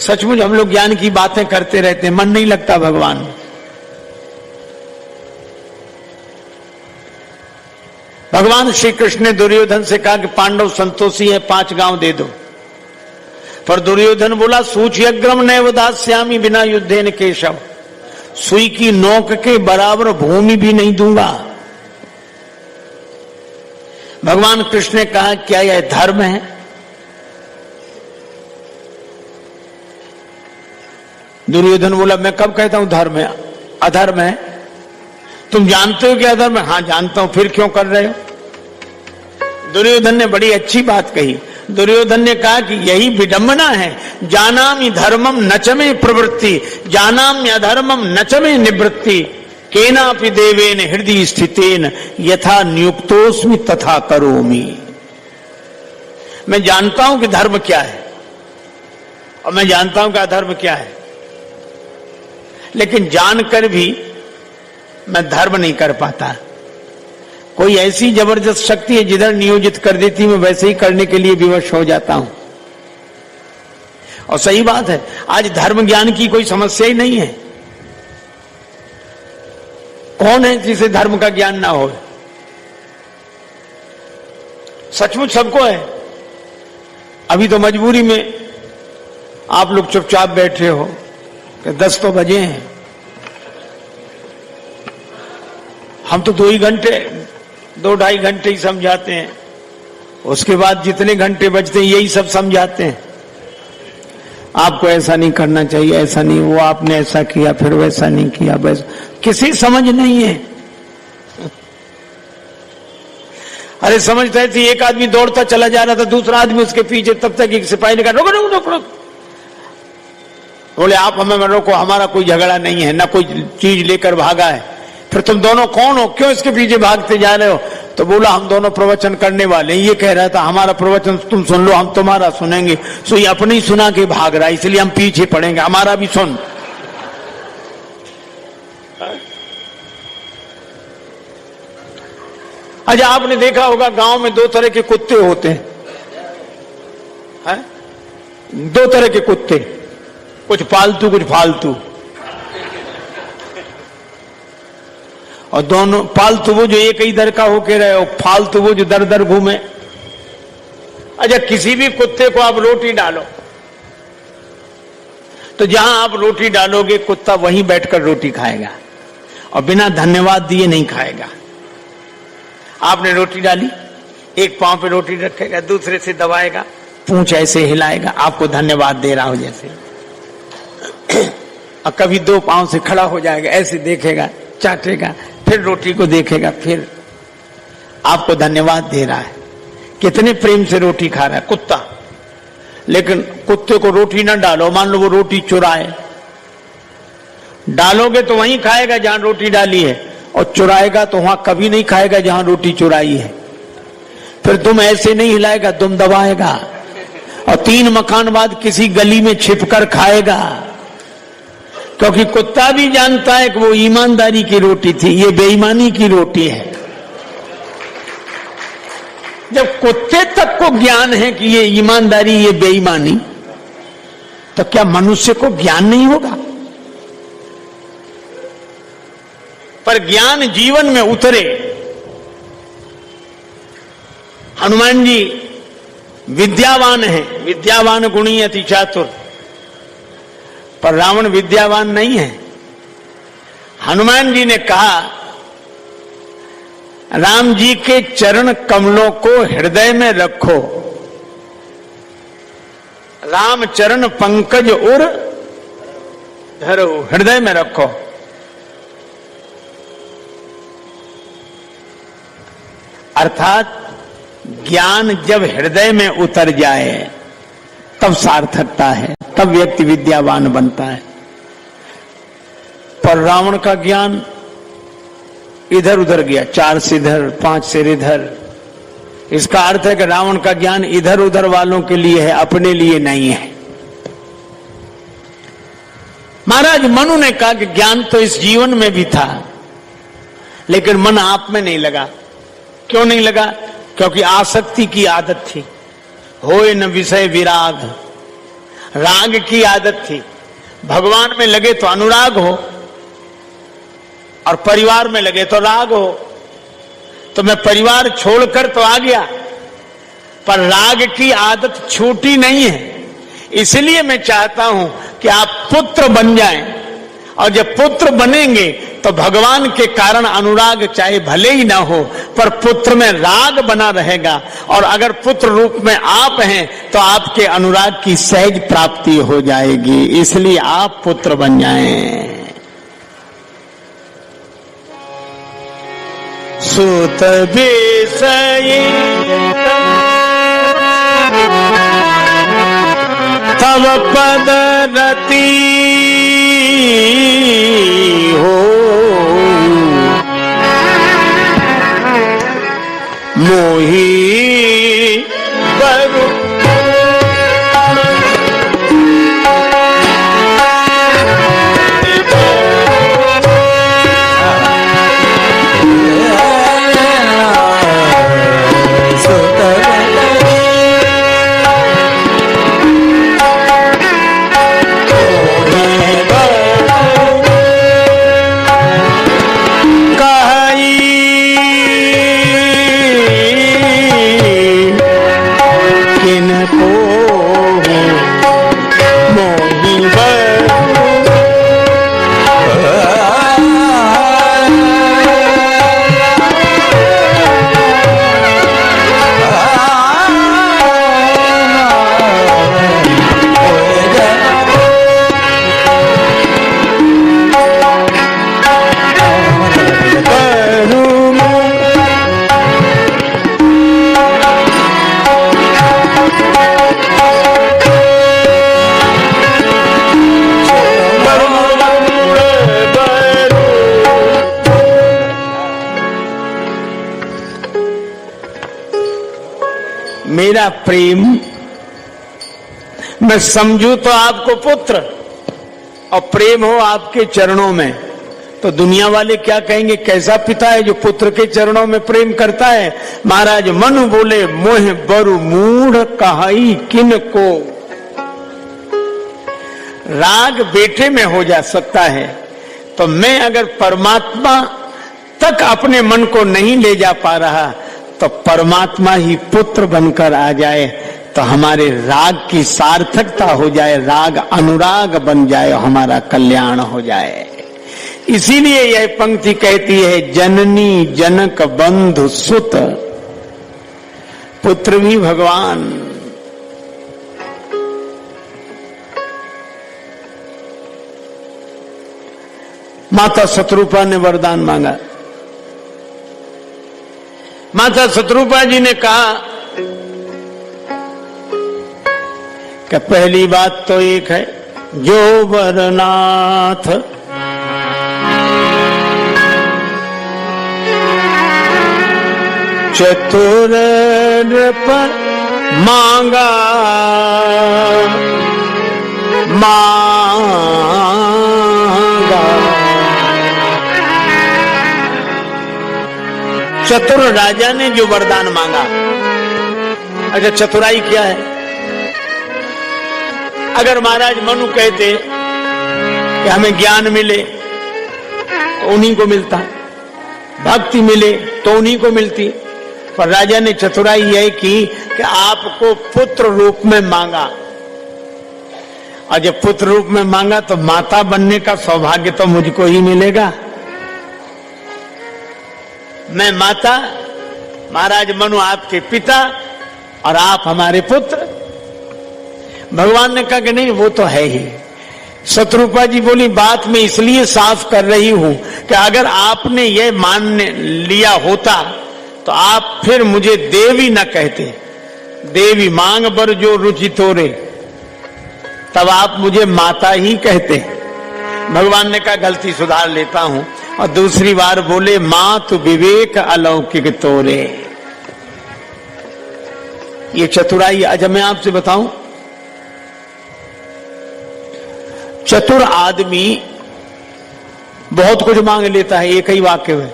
सचमुच हम लोग ज्ञान की बातें करते रहते हैं, मन नहीं लगता भगवान में। भगवान श्री कृष्ण ने दुर्योधन से कहा कि पांडव संतोषी है, 5 गांव दे दो। पर दुर्योधन बोला सूच्यग्रम नैव दास्यामि बिना युद्धेन केशव, सुई की नोक के बराबर भूमि भी नहीं दूंगा। भगवान कृष्ण ने कहा क्या यह धर्म है? दुर्योधन बोला मैं कब कहता हूं धर्म है? अधर्म है। तुम जानते हो कि अधर्म है? हाँ जानता हूं। फिर क्यों कर रहे हो? दुर्योधन ने बड़ी अच्छी बात कही। दुर्योधन ने कहा कि यही विडंबना है, जानामि धर्मम नचमे प्रवृत्ति, जानामि अधर्मम नचमे निवृत्ति, केनापि देवेन हृदय स्थितेन यथा नियुक्तोस्मि तथा करोमि। मैं जानता हूं कि धर्म क्या है और मैं जानता हूं कि अधर्म क्या है, लेकिन जानकर भी मैं धर्म नहीं कर पाता। कोई ऐसी जबरदस्त शक्ति है जिधर नियोजित कर देती, मैं वैसे ही करने के लिए विवश हो जाता हूं। और सही बात है, आज धर्म ज्ञान की कोई समस्या ही नहीं है। कौन है जिसे धर्म का ज्ञान ना हो? सचमुच सबको है। अभी तो मजबूरी में आप लोग चुपचाप बैठे हो कि 10 तो बजे हैं। हम तो 2-2.5 घंटे ही समझाते हैं, उसके बाद जितने घंटे बचते हैं यही सब समझाते हैं। आपको ऐसा नहीं करना चाहिए, ऐसा नहीं, वो आपने ऐसा किया, फिर वैसा नहीं किया, वैसा। किसी समझ नहीं है। अरे समझते थे, एक आदमी दौड़ता चला जा रहा था, दूसरा आदमी उसके पीछे, तब तक एक सिपाही ने कहा रोको रोको रोको रोको। बोले आप हमें रोको, हमारा कोई झगड़ा नहीं है, ना कोई चीज लेकर भागा है। फिर तुम दोनों कौन हो, क्यों इसके पीछे भागते जा रहे हो? तो बोला हम दोनों प्रवचन करने वाले हैं। ये कह रहा था हमारा प्रवचन तुम सुन लो, हम तुम्हारा सुनेंगे। सो ये अपने ही सुना के भाग रहा है, इसलिए हम पीछे पड़ेंगे, हमारा भी सुन। अच्छा आपने देखा होगा गांव में 2 तरह के कुत्ते होते हैं, 2 तरह के कुत्ते, कुछ पालतू कुछ फालतू। और दोनों पालतू वो जो एक ही दर का होके रहे, और फालतू वो जो दर दर घूमे। अच्छा किसी भी कुत्ते को आप रोटी डालो तो जहां आप रोटी डालोगे कुत्ता वहीं बैठकर रोटी खाएगा और बिना धन्यवाद दिए नहीं खाएगा। आपने रोटी डाली, एक पांव पे रोटी रखेगा, दूसरे से दबाएगा, पूंछ ऐसे हिलाएगा, आपको धन्यवाद दे रहा हो जैसे। और कभी 2 पांव से खड़ा हो जाएगा, ऐसे देखेगा, चाटेगा, फिर रोटी को देखेगा, फिर आपको धन्यवाद दे रहा है। कितने प्रेम से रोटी खा रहा है कुत्ता। लेकिन कुत्ते को रोटी ना डालो, मान लो वो रोटी चुराए, डालोगे तो वहीं खाएगा जहां रोटी डाली है, और चुराएगा तो वहां कभी नहीं खाएगा जहां रोटी चुराई है। फिर तुम ऐसे नहीं हिलाएगा, तुम दबाएगा, और 3 मकान बाद किसी गली में छिपकर खाएगा, क्योंकि कुत्ता भी जानता है कि वो ईमानदारी की रोटी थी, ये बेईमानी की रोटी है। जब कुत्ते तक को ज्ञान है कि ये ईमानदारी, ये बेईमानी, तो क्या मनुष्य को ज्ञान नहीं होगा? पर ज्ञान जीवन में उतरे। हनुमान जी विद्यावान है, विद्यावान गुणी अति चातुर, पर रावण विद्यावान नहीं है। हनुमान जी ने कहा राम जी के चरण कमलों को हृदय में रखो, राम चरण पंकज उर धरो, हृदय में रखो। अर्थात ज्ञान जब हृदय में उतर जाए तब सार्थकता है, तब व्यक्ति विद्यावान बनता है। पर रावण का ज्ञान इधर उधर गया, 4 सिर इधर, 5 सिर इधर। इसका अर्थ है कि रावण का ज्ञान इधर उधर वालों के लिए है, अपने लिए नहीं है। महाराज मनु ने कहा कि ज्ञान तो इस जीवन में भी था, लेकिन मन आप में नहीं लगा। क्यों नहीं लगा? क्योंकि आसक्ति की आदत थी। होए न विषय विराग, राग की आदत थी, भगवान में लगे तो अनुराग हो और परिवार में लगे तो राग हो। तो मैं परिवार छोड़कर तो आ गया, पर राग की आदत छूटी नहीं है। इसलिए मैं चाहता हूं कि आप पुत्र बन जाएं, और जब पुत्र बनेंगे तो भगवान के कारण अनुराग चाहे भले ही ना हो, पर पुत्र में राग बना रहेगा। और अगर पुत्र रूप में आप हैं तो आपके अनुराग की सहज प्राप्ति हो जाएगी। इसलिए आप पुत्र बन जाएं। सुत विषयी तव पद रति हो, मोही बरु मेरा प्रेम, मैं समझू तो आपको पुत्र और प्रेम हो आपके चरणों में, तो दुनिया वाले क्या कहेंगे, कैसा पिता है जो पुत्र के चरणों में प्रेम करता है। महाराज मनु बोले, मोह बरु मूढ़ कहाई किन को। राग बेटे में हो जा सकता है, तो मैं अगर परमात्मा तक अपने मन को नहीं ले जा पा रहा, तो परमात्मा ही पुत्र बनकर आ जाए तो हमारे राग की सार्थकता हो जाए, राग अनुराग बन जाए, हमारा कल्याण हो जाए। इसीलिए यह पंक्ति कहती है, जननी जनक बंधु सुत, पुत्र भी भगवान। माता शत्रुपा ने वरदान मांगा। माता शत्रुपा जी ने कहा कि पहली बात तो एक है, जो वरनाथ चतुर पर मांगा चतुर राजा ने जो वरदान मांगा। अच्छा, चतुराई क्या है? अगर महाराज मनु कहते कि हमें ज्ञान मिले तो उन्हीं को मिलता, भक्ति मिले तो उन्हीं को मिलती, पर राजा ने चतुराई यह की कि आपको पुत्र रूप में मांगा, और जब पुत्र रूप में मांगा तो माता बनने का सौभाग्य तो मुझको ही मिलेगा। मैं माता, महाराज मनु आपके पिता और आप हमारे पुत्र। भगवान ने कहा कि नहीं, वो तो है ही। शत्रुपा जी बोली, बात मैं इसलिए साफ कर रही हूं कि अगर आपने ये मान लिया होता तो आप फिर मुझे देवी न कहते, देवी मांग बर जो रुचि तोरे, तब आप मुझे माता ही कहते। भगवान ने कहा गलती सुधार लेता हूं, और दूसरी बार बोले, मात विवेक अलौकिक तोरे। ये चतुराई। अच्छा मैं आपसे बताऊं, चतुर आदमी बहुत कुछ मांग लेता है। एक ही वाक्य में,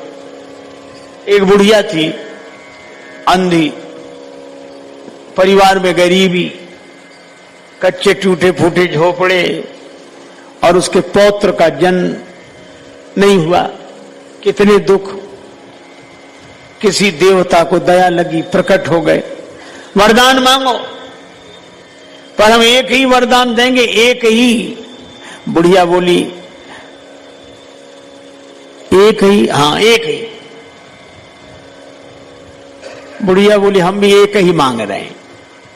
एक बुढ़िया थी, अंधी, परिवार में गरीबी, कच्चे टूटे फूटे झोपड़े और उसके पौत्र का जन्म नहीं हुआ, कितने दुख। किसी देवता को दया लगी, प्रकट हो गए, वरदान मांगो, पर हम एक ही वरदान देंगे, एक ही। बुढ़िया बोली एक ही, हाँ एक ही। बुढ़िया बोली हम भी एक ही मांग रहे हैं।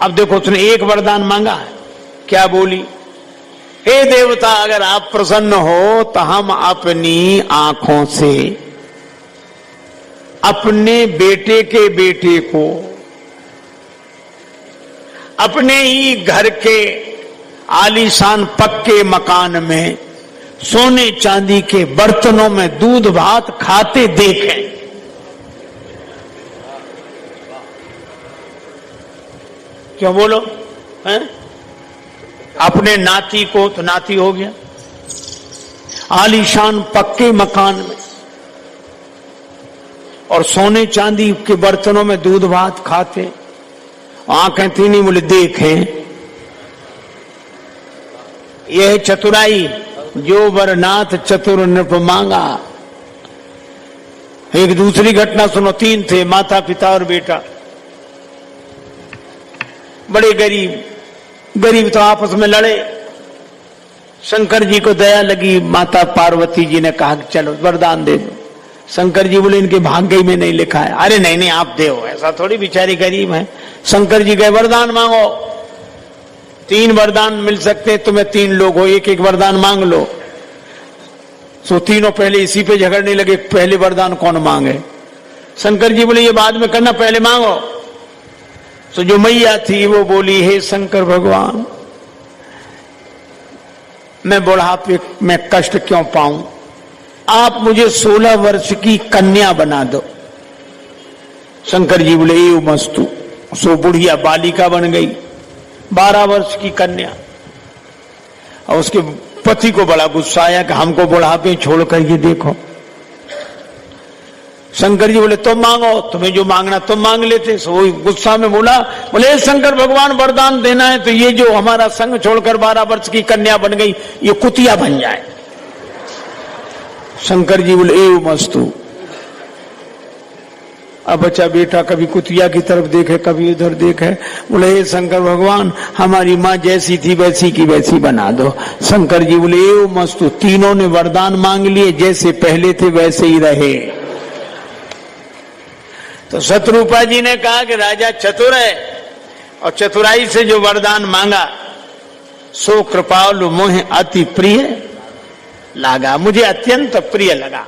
अब देखो उसने एक वरदान मांगा, क्या बोली, हे देवता अगर आप प्रसन्न हो तो हम अपनी आंखों से अपने बेटे के बेटे को अपने ही घर के आलीशान पक्के मकान में सोने चांदी के बर्तनों में दूध भात खाते देखें। क्यों बोलो हैं? अपने नाती को, तो नाती हो गया, आलीशान पक्के मकान में और सोने चांदी के बर्तनों में दूध भात खाते, आंखें थी नहीं, बोले देखें। यह चतुराई जो वरनाथ चतुर नृप मांगा। एक दूसरी घटना सुनो, 3 थे, माता पिता और बेटा, बड़े गरीब, गरीब तो आपस में लड़े। शंकर जी को दया लगी, माता पार्वती जी ने कहा चलो वरदान दे दो। शंकर जी बोले इनके भाग्य में नहीं लिखा है। अरे नहीं नहीं आप दे, ऐसा थोड़ी, बेचारी गरीब है। शंकर जी गए वरदान मांगो, 3 वरदान मिल सकते हैं, तुम्हें 3 लोग हो, एक एक वरदान मांग लो। सो तीनों पहले इसी पे झगड़ने लगे, पहले वरदान कौन मांगे। शंकर जी बोले ये बाद में करना, पहले मांगो। तो जो मैया थी वो बोली हे शंकर भगवान, मैं बुढ़ापे में कष्ट क्यों पाऊं, आप मुझे 16 वर्ष की कन्या बना दो। शंकर जी बोले ये मस्तु। सो बुढ़िया बालिका बन गई, 12 वर्ष की कन्या। और उसके पति को बड़ा गुस्सा आया कि हमको बुढ़ापे छोड़कर ये देखो। शंकर जी बोले तुम मांगो, तुम्हें जो मांगना तुम मांग लेते। सो वो गुस्सा में बोला, बोले शंकर भगवान वरदान देना है तो ये जो हमारा संग छोड़कर 12 वर्ष की कन्या बन गई ये कुतिया बन जाए। शंकर जी बोले ए मस्तु। अब बच्चा बेटा कभी कुतिया की तरफ देखे, कभी उधर देखे, बोले हे शंकर भगवान हमारी माँ जैसी थी वैसी की वैसी बना दो। शंकर जी बोले ए मस्तु। तीनों ने वरदान मांग लिए, जैसे पहले थे वैसे ही रहे। तो शत्रुपा जी ने कहा कि राजा चतुर है और चतुराई से जो वरदान मांगा सो कृपालु मोह अति प्रिय लागा, मुझे अत्यंत प्रिय लगा।